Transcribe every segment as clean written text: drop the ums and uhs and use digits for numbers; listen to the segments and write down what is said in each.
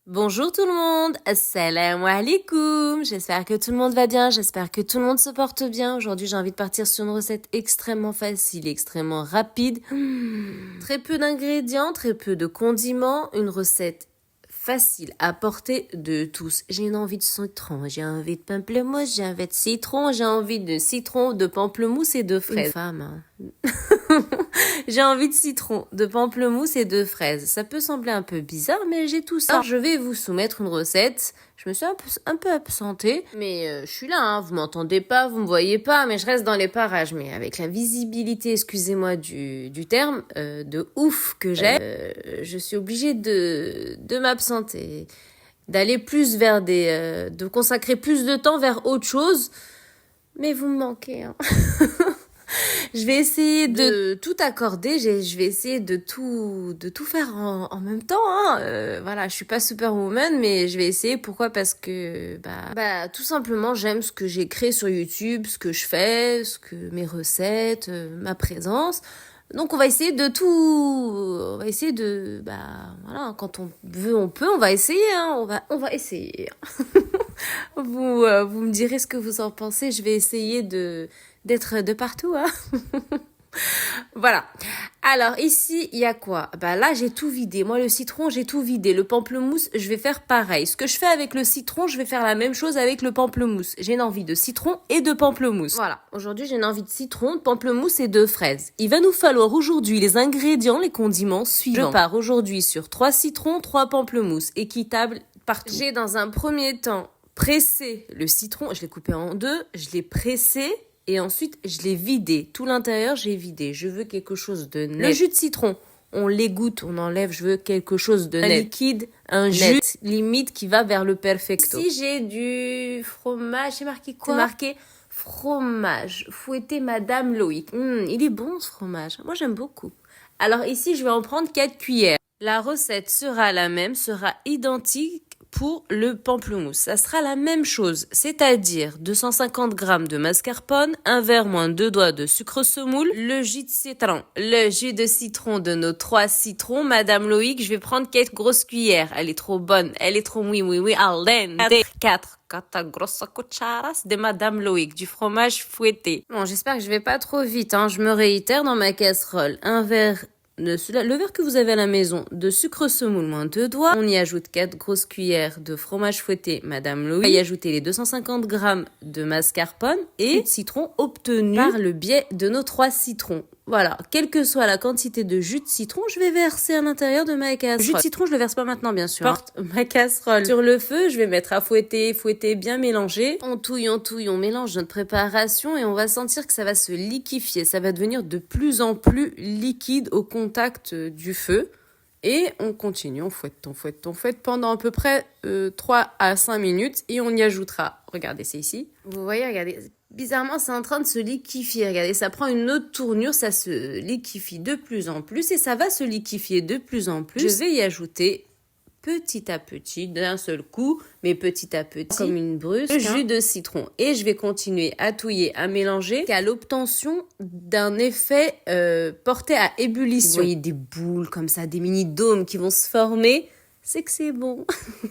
Bonjour tout le monde, assalamu alaikum. J'espère que tout le monde va bien, j'espère que tout le monde se porte bien. Aujourd'hui, j'ai envie de partir sur une recette extrêmement facile, extrêmement rapide. Très peu d'ingrédients, très peu de condiments, une recette facile à portée de tous. J'ai une envie de citron, j'ai envie de pamplemousse, j'ai envie de citron, j'ai envie de citron, de pamplemousse et de fraises. Une femme, hein. J'ai envie de citron, de pamplemousse et de fraises. Ça peut sembler un peu bizarre, mais j'ai tout ça. Alors, je vais vous soumettre une recette. Je me suis un peu absentée, mais je suis là, hein. Vous m'entendez pas, vous me voyez pas, mais je reste dans les parages. Mais avec la visibilité, excusez-moi du terme, de ouf que j'ai, je suis obligée de m'absenter, d'aller plus vers de consacrer plus de temps vers autre chose. Mais vous me manquez, hein. Je vais essayer de tout accorder, je vais essayer de tout faire en même temps, hein. Voilà, je suis pas superwoman, mais je vais essayer. Pourquoi? Parce que, tout simplement, j'aime ce que j'ai créé sur YouTube, ce que je fais, mes recettes, ma présence. Donc, on va essayer voilà, quand on veut, on peut, on va essayer, hein. On va essayer. Vous me direz ce que vous en pensez. Je vais essayer d'être de partout, hein. Voilà. Alors ici, il y a quoi? Là, j'ai tout vidé. Moi, le citron, j'ai tout vidé. Le pamplemousse, je vais faire pareil. Ce que je fais avec le citron, je vais faire la même chose avec le pamplemousse. J'ai une envie de citron et de pamplemousse. Voilà. Aujourd'hui, j'ai une envie de citron, de pamplemousse et de fraises. Il va nous falloir aujourd'hui les ingrédients, les condiments suivants. Je pars aujourd'hui sur 3 citrons, 3 pamplemousses, équitable partout. J'ai dans un premier temps pressé le citron. Je l'ai coupé en deux. Je l'ai pressé. Et ensuite, je l'ai vidé. Tout l'intérieur, j'ai vidé. Je veux quelque chose de net. Le jus de citron, on l'égoutte, on enlève. Je veux quelque chose de net. Un liquide, un jus limite qui va vers le perfecto. Ici, j'ai du fromage. C'est marqué quoi? C'est marqué fromage fouetté Madame Loïc. Il est bon ce fromage. Moi, j'aime beaucoup. Alors ici, je vais en prendre 4 cuillères. La recette sera la même, sera identique pour le pamplemousse. Ça sera la même chose, c'est-à-dire 250 g de mascarpone, un verre moins 2 doigts de sucre semoule, le jus de citron de nos 3 citrons. Madame Loïc, je vais prendre 4 grosses cuillères. Elle est trop bonne, elle est trop al dente. 4 grosses cucharas de Madame Loïc, du fromage fouetté. Bon, j'espère que je vais pas trop vite, hein. Je me réitère dans ma casserole. Un verre le verre que vous avez à la maison de sucre semoule moins 2 doigts. On y ajoute 4 grosses cuillères de fromage fouetté Madame Loïc. On va y ajouter les 250 g de mascarpone et de citron obtenu par le biais de nos 3 citrons. Voilà, quelle que soit la quantité de jus de citron, je vais verser à l'intérieur de ma casserole. Le jus de citron, je le verse pas maintenant, bien sûr. Porte ma casserole sur le feu, je vais mettre à fouetter, bien mélanger. On touille, on mélange notre préparation et on va sentir que ça va se liquéfier. Ça va devenir de plus en plus liquide au contact du feu. Et on continue, on fouette pendant à peu près 3 à 5 minutes et on y ajoutera, regardez, c'est ici. Vous voyez, regardez, bizarrement, c'est en train de se liquéfier. Regardez, ça prend une autre tournure, ça se liquéfie de plus en plus et ça va se liquéfier de plus en plus. Je vais y ajouter petit à petit, d'un seul coup, mais petit à petit, comme une brusque, le jus de citron. Et je vais continuer à touiller, à mélanger, jusqu'à l'obtention d'un effet porté à ébullition. Vous voyez des boules comme ça, des mini-dômes qui vont se former. C'est que c'est bon.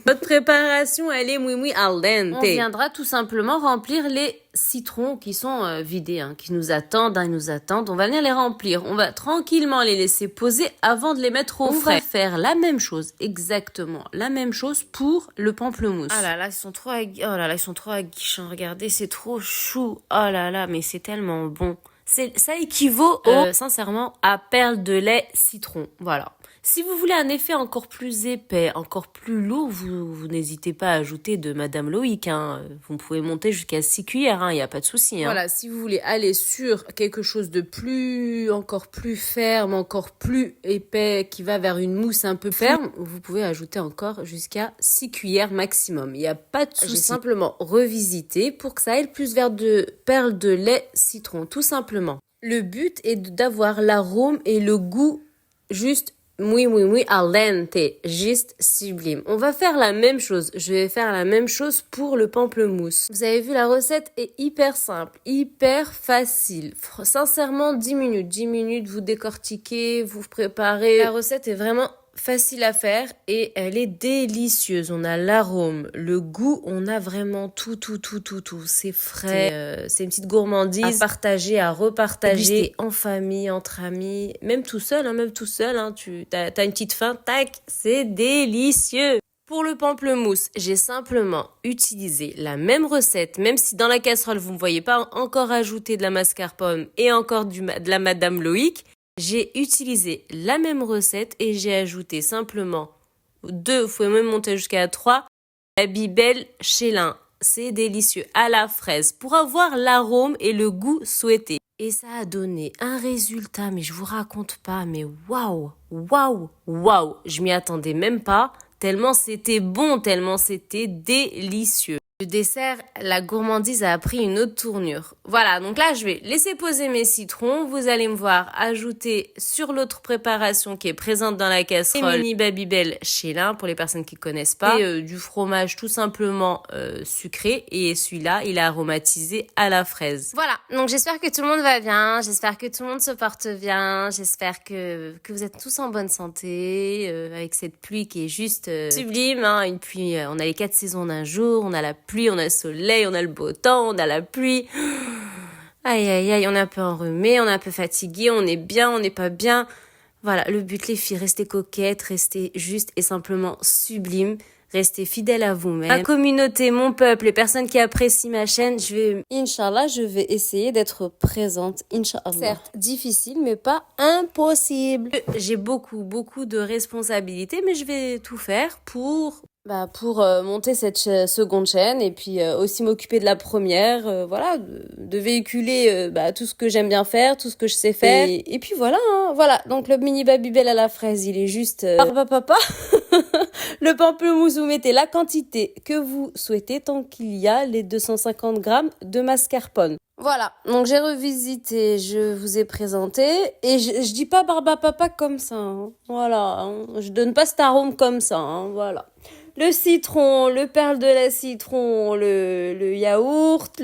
Notre préparation, elle est al dente. On viendra tout simplement remplir les citrons qui sont vidés, hein, qui nous attendent, ils nous attendent. On va venir les remplir. On va tranquillement les laisser poser avant de les mettre au frais. On va faire la même chose, exactement la même chose pour le pamplemousse. Ah là là, ils sont trop aguichants. Regardez, c'est trop chou. Oh là là, mais c'est tellement bon. Ça équivaut sincèrement à perles de lait citron. Voilà. Si vous voulez un effet encore plus épais, encore plus lourd, vous n'hésitez pas à ajouter de Madame Loïc, hein. Vous pouvez monter jusqu'à 6 cuillères, hein, y a pas de souci, hein. Voilà, si vous voulez aller sur quelque chose de encore plus ferme, encore plus épais, qui va vers une mousse un peu ferme, vous pouvez ajouter encore jusqu'à 6 cuillères maximum. Il n'y a pas de souci. J'ai simplement revisité pour que ça aille plus vers de perles de lait citron, tout simplement. Le but est d'avoir l'arôme et le goût juste al dente, juste sublime. On va faire la même chose. Je vais faire la même chose pour le pamplemousse. Vous avez vu, la recette est hyper simple, hyper facile. Sincèrement, 10 minutes. 10 minutes, vous décortiquez, vous préparez. La recette est vraiment facile à faire et elle est délicieuse. On a l'arôme, le goût, on a vraiment tout. C'est frais, c'est une petite gourmandise à partager, à repartager en famille, entre amis, même tout seul, hein, tu t'as une petite faim, tac, c'est délicieux. Pour le pamplemousse, j'ai simplement utilisé la même recette, même si dans la casserole, vous ne me voyez pas encore ajouter de la mascarpone et encore de la Madame Loïc. J'ai utilisé la même recette et j'ai ajouté simplement 2, vous pouvez même monter jusqu'à 3, Babybel Chélin. C'est délicieux, à la fraise, pour avoir l'arôme et le goût souhaité. Et ça a donné un résultat, mais je vous raconte pas, mais waouh, je m'y attendais même pas. Tellement c'était bon, tellement c'était délicieux. Le dessert, la gourmandise a pris une autre tournure. Voilà, donc là, je vais laisser poser mes citrons. Vous allez me voir ajouter sur l'autre préparation qui est présente dans la casserole, les mini Babybel Chélin, pour les personnes qui connaissent pas, et du fromage tout simplement sucré. Et celui-là, il est aromatisé à la fraise. Voilà, donc j'espère que tout le monde va bien, j'espère que tout le monde se porte bien, j'espère que vous êtes tous en bonne santé, avec cette pluie qui est juste sublime, hein, une pluie, on a les 4 saisons d'un jour, on a la pluie, on a le soleil, on a le beau temps, on a la pluie. Aïe, on est un peu enrhumé, on est un peu fatigué, on est bien, on n'est pas bien. Voilà, le but les filles, restez coquettes, restez juste et simplement sublime. Restez fidèles à vous-même. Ma communauté, mon peuple, les personnes qui apprécient ma chaîne, Inch'Allah, je vais essayer d'être présente. Inch'Allah. Certes, difficile, mais pas impossible. J'ai beaucoup de responsabilités, mais je vais tout faire pour monter cette seconde chaîne et puis aussi m'occuper de la première, voilà, de véhiculer tout ce que j'aime bien faire, tout ce que je sais faire. Et puis voilà, hein, voilà. Donc le mini Babybel à la fraise, il est juste papa. Le pamplemousse, vous mettez la quantité que vous souhaitez tant qu'il y a les 250 grammes de mascarpone. Voilà, donc j'ai revisité, je vous ai présenté, et je dis pas papa comme ça, hein. Voilà, hein. Je donne pas cet arôme comme ça, hein. Voilà. Le citron, le perle de la citron, le yaourt,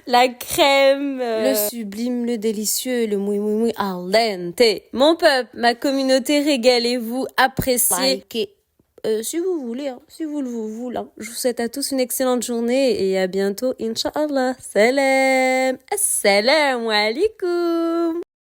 la crème, le sublime, le délicieux, le moui al dente. Mon peuple, ma communauté, régalez-vous, appréciez. Likez. Si vous voulez, hein, si vous le voulez. Hein. Je vous souhaite à tous une excellente journée et à bientôt, Inch'Allah. Salam. Assalamu alaikum.